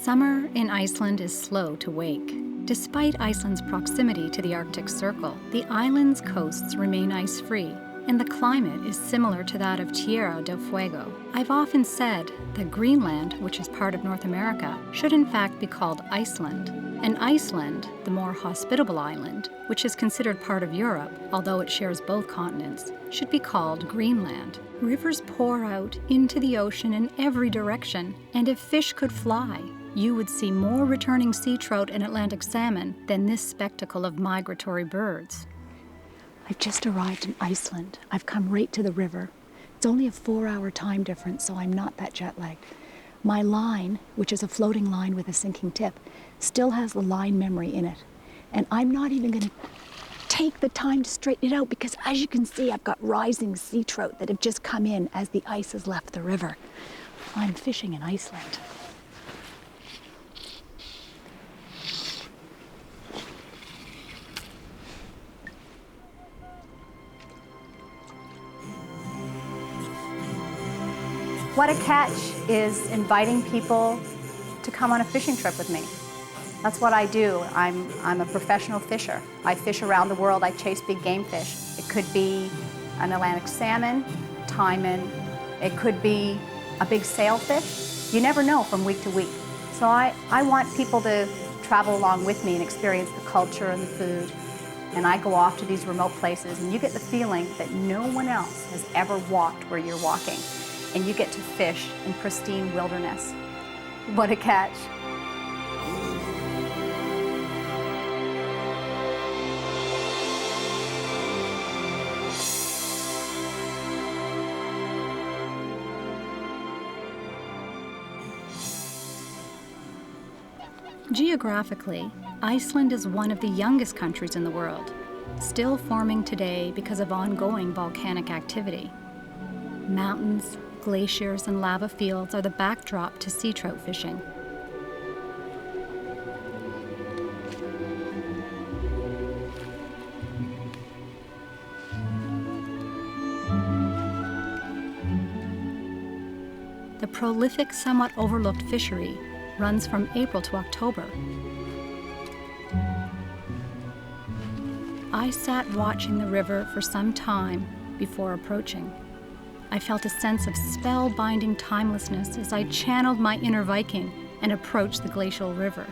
Summer in Iceland is slow to wake. Despite Iceland's proximity to the Arctic Circle, the island's coasts remain ice-free, and the climate is similar to that of Tierra del Fuego. I've often said that Greenland, which is part of North America, should in fact be called Iceland. And Iceland, the more hospitable island, which is considered part of Europe, although it shares both continents, should be called Greenland. Rivers pour out into the ocean in every direction, and if fish could fly, you would see more returning sea trout and Atlantic salmon than this spectacle of migratory birds. I've just arrived in Iceland. I've come right to the river. It's only a 4-hour time difference, so I'm not that jet-lagged. My line, which is a floating line with a sinking tip, still has the line memory in it. And I'm not even going to take the time to straighten it out because, as you can see, I've got rising sea trout that have just come in as the ice has left the river. I'm fishing in Iceland. What a Catch is inviting people to come on a fishing trip with me. That's what I do. I'm a professional fisher. I fish around the world. I chase big game fish. It could be an Atlantic salmon, taimen. It could be a big sailfish. You never know from week to week. So I want people to travel along with me and experience the culture and the food. And I go off to these remote places, and you get the feeling that no one else has ever walked where you're walking. And you get to fish in pristine wilderness. What a catch. Geographically, Iceland is one of the youngest countries in the world, still forming today because of ongoing volcanic activity. Mountains, glaciers, and lava fields are the backdrop to sea trout fishing. The prolific, somewhat overlooked fishery runs from April to October. I sat watching the river for some time before approaching. I felt a sense of spellbinding timelessness as I channeled my inner Viking and approached the glacial river.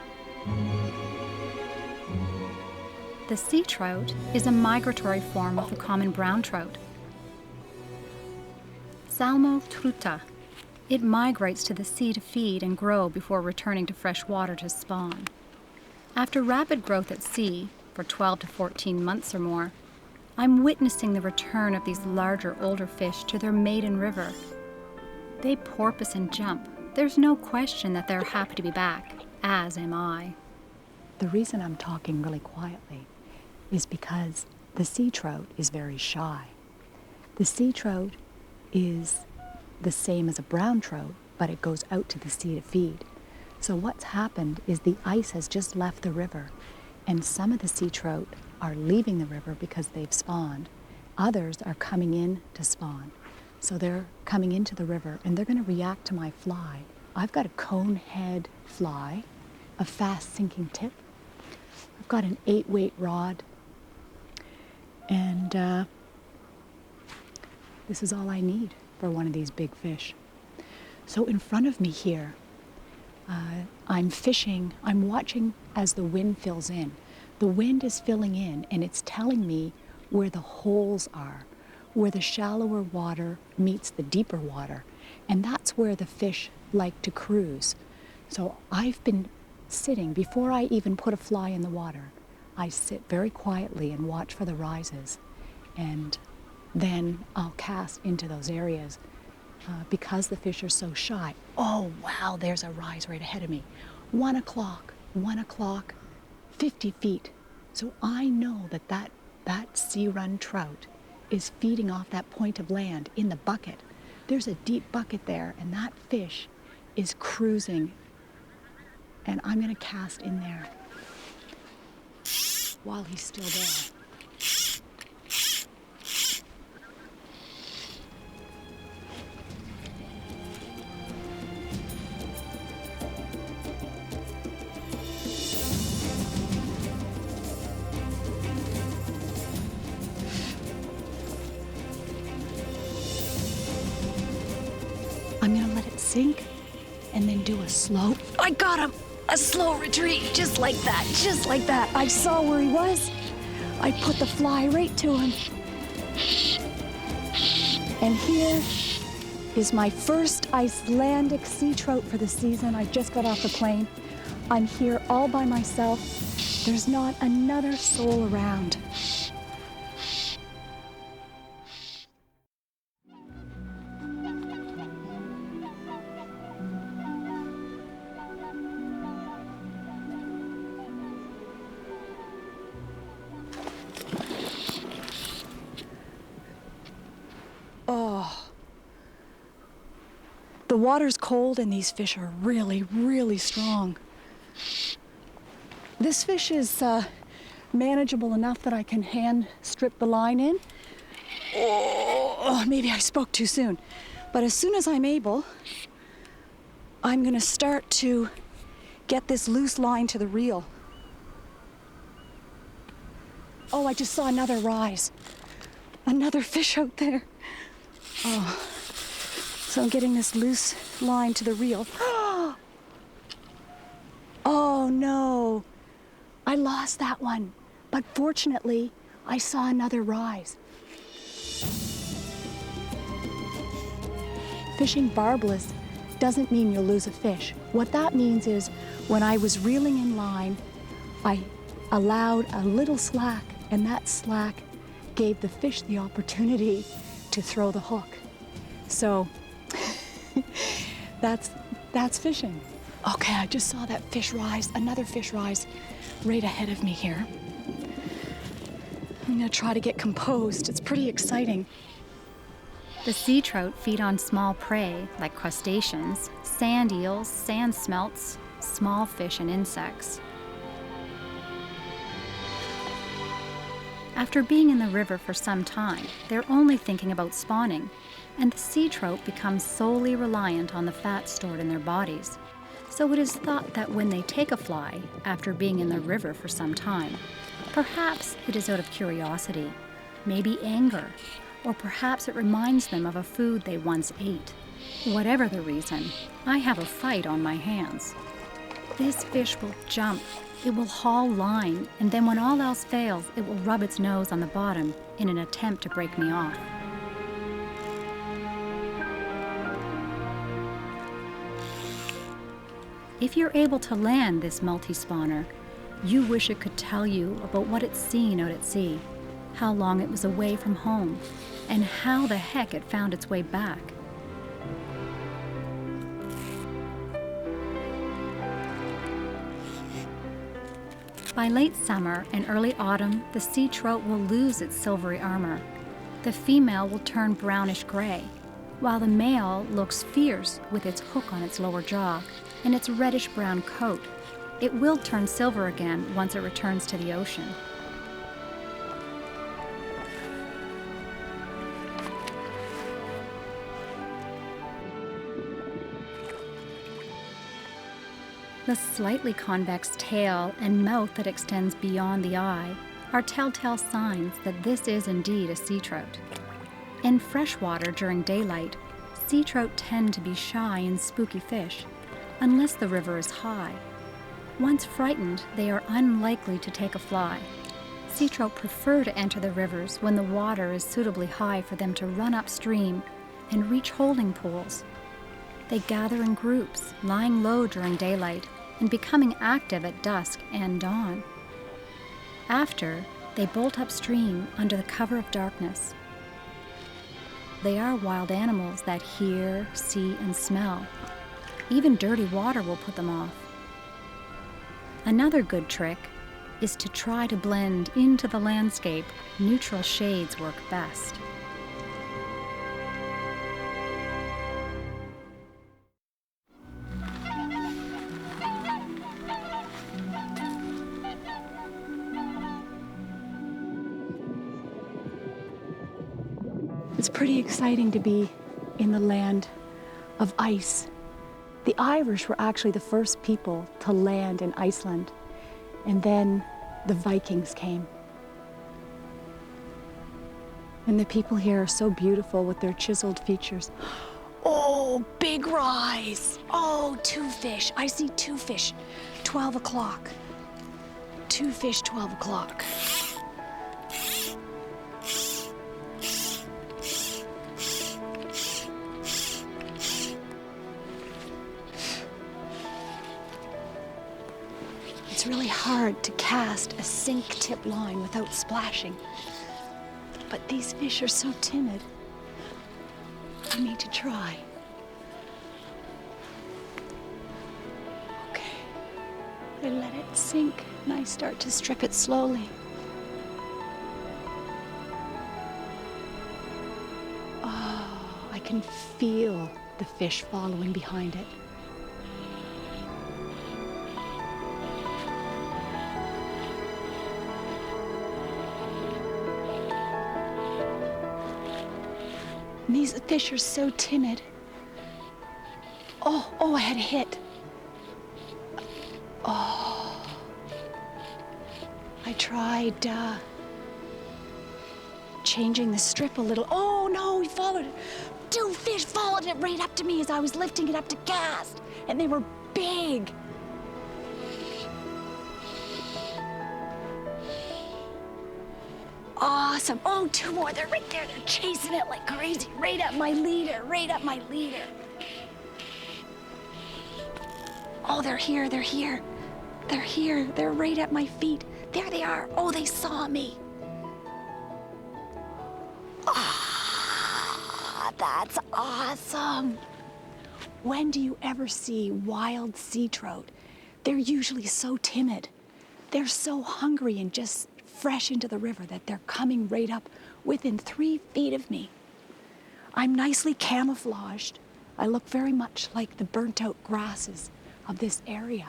The sea trout is a migratory form of the common brown trout. Salmo truta. It migrates to the sea to feed and grow before returning to fresh water to spawn. After rapid growth at sea, for 12 to 14 months or more, I'm witnessing the return of these larger, older fish to their maiden river. They porpoise and jump. There's no question that they're happy to be back, as am I. The reason I'm talking really quietly is because the sea trout is very shy. The sea trout is the same as a brown trout, but it goes out to the sea to feed. So what's happened is the ice has just left the river, and some of the sea trout are leaving the river because they've spawned. Others are coming in to spawn. So they're coming into the river and they're going to react to my fly. I've got a cone head fly, a fast sinking tip. I've got an 8-weight rod, and this is all I need for one of these big fish. So in front of me here, I'm fishing, I'm watching as the wind fills in. The wind is filling in and it's telling me where the holes are, where the shallower water meets the deeper water. And that's where the fish like to cruise. So I've been sitting, before I even put a fly in the water, I sit very quietly and watch for the rises. And then I'll cast into those areas because the fish are so shy. Oh, wow, there's a rise right ahead of me. 1 o'clock, 50 feet. So I know that sea-run trout is feeding off that point of land in the bucket. There's a deep bucket there, and that fish is cruising. And I'm going to cast in there while he's still there. sink and then do a slow, I got him! A slow retreat, just like that, just like that. I saw where he was. I put the fly right to him. And here is my first Icelandic sea trout for the season. I just got off the plane. I'm here all by myself. There's not another soul around. Oh, the water's cold and these fish are really, really strong. This fish is manageable enough that I can hand strip the line in. Oh, maybe I spoke too soon. But as soon as I'm able, I'm gonna start to get this loose line to the reel. Oh, I just saw another rise. Another fish out there. Oh, so I'm getting this loose line to the reel. Oh no, I lost that one. But fortunately, I saw another rise. Fishing barbless doesn't mean you'll lose a fish. What that means is when I was reeling in line, I allowed a little slack, and that slack gave the fish the opportunity to throw the hook. So that's fishing. Okay, I just saw that fish rise, another fish rise right ahead of me here. I'm gonna try to get composed. It's pretty exciting. The sea trout feed on small prey like crustaceans, sand eels, sand smelts, small fish, and insects. After being in the river for some time, they're only thinking about spawning, and the sea trout becomes solely reliant on the fat stored in their bodies. So it is thought that when they take a fly, after being in the river for some time, perhaps it is out of curiosity, maybe anger, or perhaps it reminds them of a food they once ate. Whatever the reason, I have a fight on my hands. This fish will jump, it will haul line, and then when all else fails, it will rub its nose on the bottom in an attempt to break me off. If you're able to land this multi-spawner, you wish it could tell you about what it's seen out at sea, how long it was away from home, and how the heck it found its way back. By late summer and early autumn, the sea trout will lose its silvery armor. The female will turn brownish gray, while the male looks fierce with its hook on its lower jaw and its reddish-brown coat. It will turn silver again once it returns to the ocean. The slightly convex tail and mouth that extends beyond the eye are telltale signs that this is indeed a sea trout. In freshwater during daylight, sea trout tend to be shy and spooky fish, unless the river is high. Once frightened, they are unlikely to take a fly. Sea trout prefer to enter the rivers when the water is suitably high for them to run upstream and reach holding pools. They gather in groups, lying low during daylight and becoming active at dusk and dawn. After, they bolt upstream under the cover of darkness. They are wild animals that hear, see, and smell. Even dirty water will put them off. Another good trick is to try to blend into the landscape. Neutral shades work best. It's pretty exciting to be in the land of ice. The Irish were actually the first people to land in Iceland, and then the Vikings came. And the people here are so beautiful with their chiseled features. Oh, Oh, big rise. Oh, 2 fish. I see 2 fish. 12 o'clock. 2 fish, 12 o'clock. It's really hard to cast a sink tip line without splashing. But these fish are so timid. I need to try. Okay. I let it sink and I start to strip it slowly. Oh, I can feel the fish following behind it. And these fish are so timid. Oh, I had a hit. Oh. I tried changing the strip a little. Oh no, he followed it. 2 fish followed it right up to me as I was lifting it up to cast. And they were big. Awesome. Oh, 2 more. They're right there. They're chasing it like crazy. Right at my leader. Right at my leader. Oh, they're here. They're here. They're here. They're right at my feet. There they are. Oh, they saw me. Ah, that's awesome. When do you ever see wild sea trout? They're usually so timid. They're so hungry and just fresh into the river that they're coming right up within 3 feet of me. I'm nicely camouflaged. I look very much like the burnt out grasses of this area.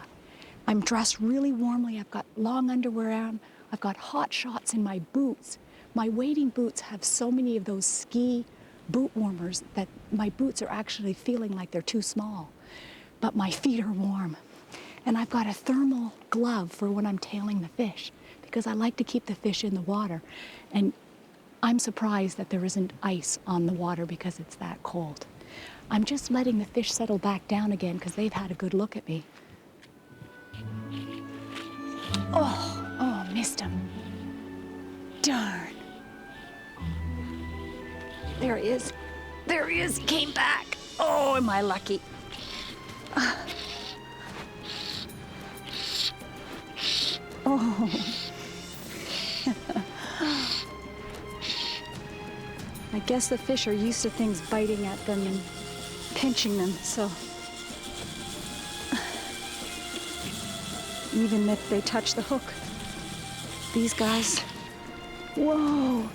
I'm dressed really warmly. I've got long underwear on. I've got hot shots in my boots. My wading boots have so many of those ski boot warmers that my boots are actually feeling like they're too small. But my feet are warm. And I've got a thermal glove for when I'm tailing the fish, because I like to keep the fish in the water. And I'm surprised that there isn't ice on the water because it's that cold. I'm just letting the fish settle back down again because they've had a good look at me. Oh, missed him. Darn. There he is. There he is. He came back. Oh, am I lucky? Oh. I guess the fish are used to things biting at them and pinching them, so even if they touch the hook, these guys, whoa.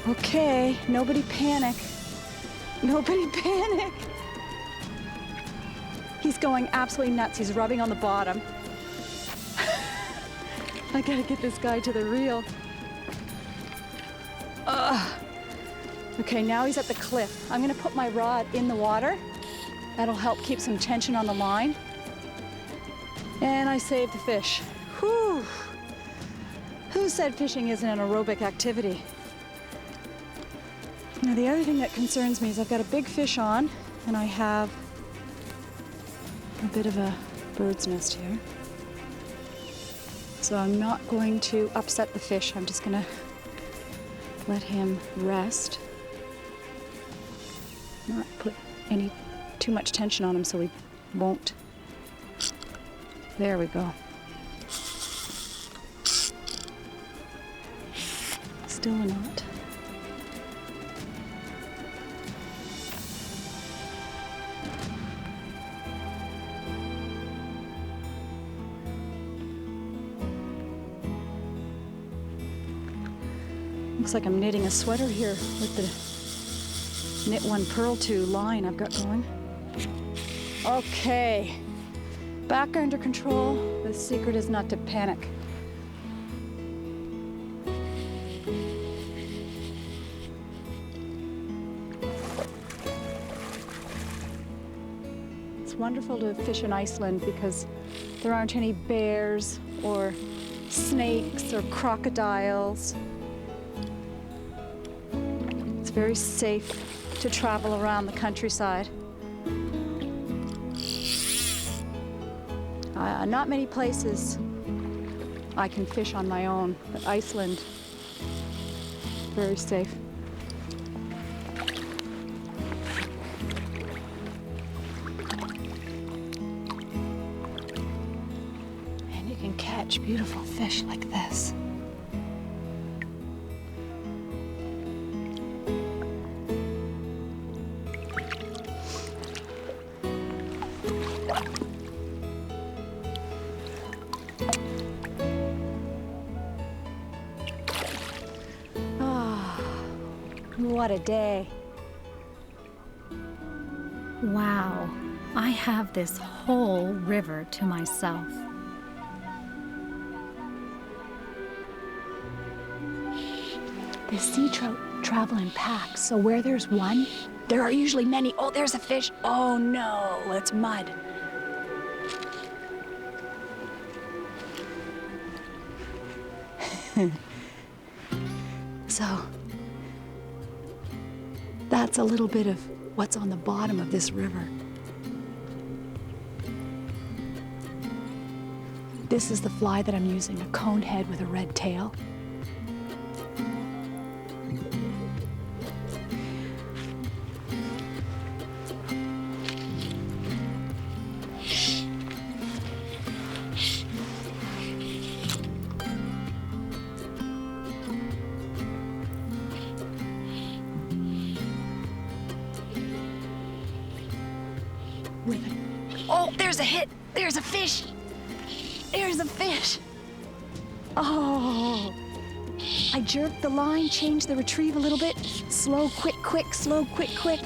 Okay, nobody panic. Nobody panic. He's going absolutely nuts. He's rubbing on the bottom. I gotta get this guy to the reel. Okay, now he's at the cliff. I'm gonna put my rod in the water. That'll help keep some tension on the line. And I saved the fish. Whew. Who said fishing isn't an aerobic activity? Now the other thing that concerns me is I've got a big fish on, and I have a bit of a bird's nest here. So I'm not going to upset the fish. I'm just gonna let him rest. Not put too much tension on him so he won't. There we go. Still a knot. Looks like I'm knitting a sweater here with the knit one, purl two line I've got going. Okay, back under control. The secret is not to panic. It's wonderful to fish in Iceland because there aren't any bears or snakes or crocodiles. very safe to travel around the countryside. Not many places I can fish on my own, but Iceland, very safe. And you can catch beautiful fish like this. What a day. Wow, I have this whole river to myself. The sea trout travel in packs, so where there's one, there are usually many. Oh, there's a fish. Oh no, it's mud. So, that's a little bit of what's on the bottom of this river. This is the fly that I'm using, a cone head with a red tail. Oh, there's a hit. There's a fish. There's a fish. Oh. I jerked the line, changed the retrieve a little bit. Slow, quick, quick, slow, quick, quick.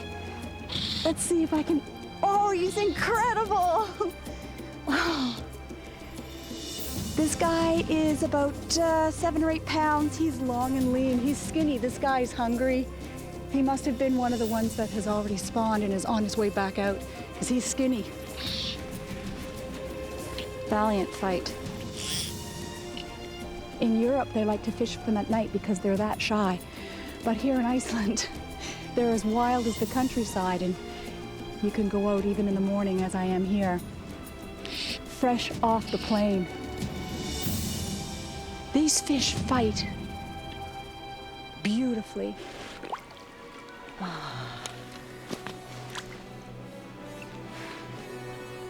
Let's see if I can. Oh, he's incredible. Oh. This guy is about 7 or 8 pounds. He's long and lean. He's skinny. This guy's hungry. He must have been one of the ones that has already spawned and is on his way back out, because he's skinny. Valiant fight. In Europe, they like to fish them at night because they're that shy. But here in Iceland, they're as wild as the countryside, and you can go out even in the morning, as I am here, fresh off the plane. These fish fight beautifully.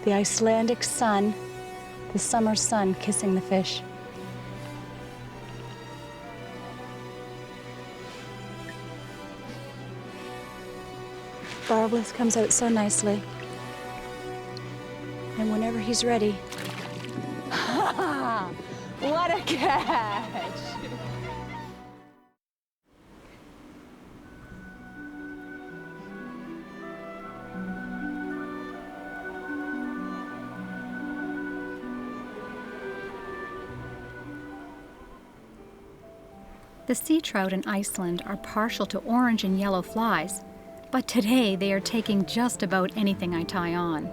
The Icelandic sun, the summer sun kissing the fish. Barbless comes out so nicely. And whenever he's ready, what a catch! The sea trout in Iceland are partial to orange and yellow flies, but today they are taking just about anything I tie on.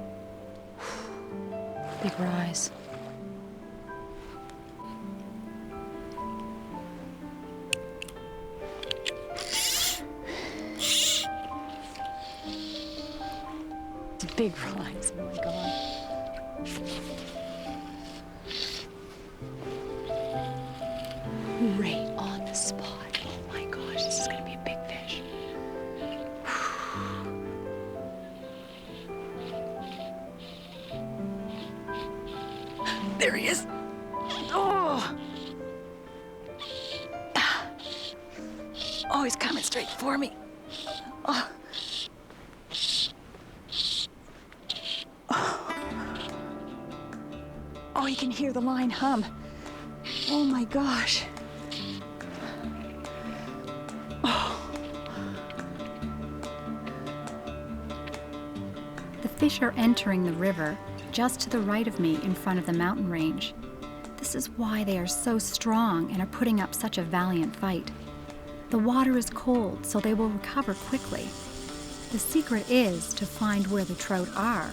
Big rise. It's a big rise, oh my God. Right on the spot. Oh my gosh, this is gonna be a big fish. There he is. Oh. Oh, he's coming straight for me. Oh. Oh, you can hear the line hum. Oh my gosh. The fish are entering the river just to the right of me in front of the mountain range. This is why they are so strong and are putting up such a valiant fight. The water is cold, so they will recover quickly. The secret is to find where the trout are.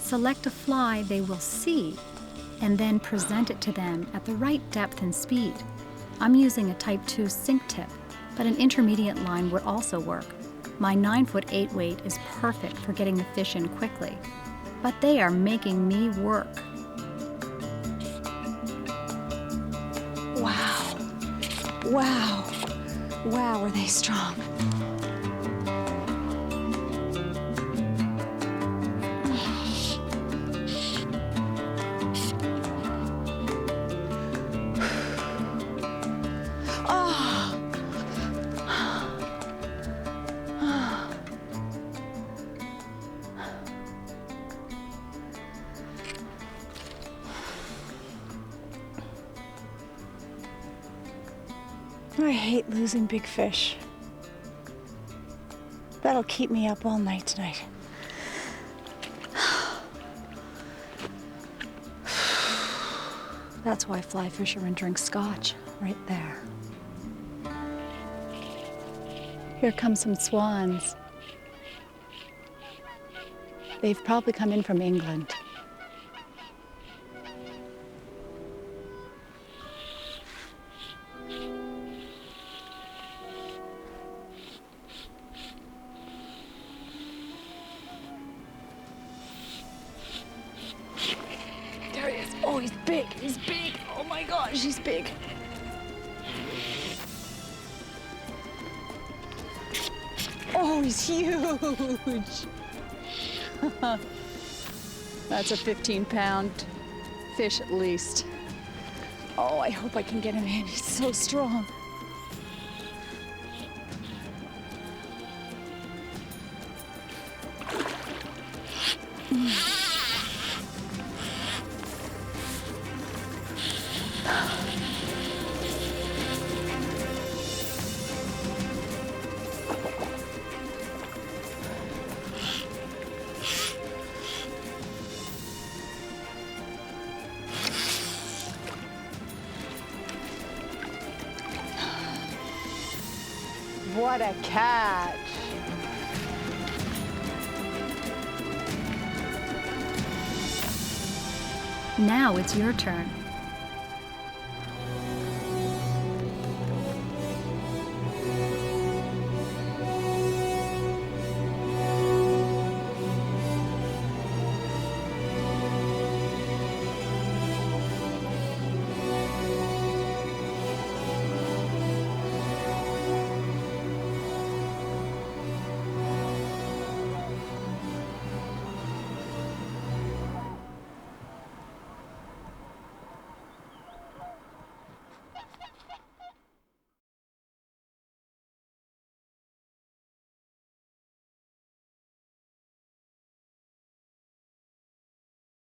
Select a fly they will see, and then present it to them at the right depth and speed. I'm using a Type 2 sink tip, but an intermediate line would also work. My 9'8" weight is perfect for getting the fish in quickly, but they are making me work. Wow. Wow. Wow, are they strong? I hate losing big fish. That'll keep me up all night tonight. That's why fly fishermen drink scotch, right there. Here come some swans. They've probably come in from England. There he is. Oh, he's big. He's big. Oh my gosh, he's big. Oh, he's huge. That's a 15-pound fish at least. Oh, I hope I can get him in. He's so strong. What a catch! Now it's your turn.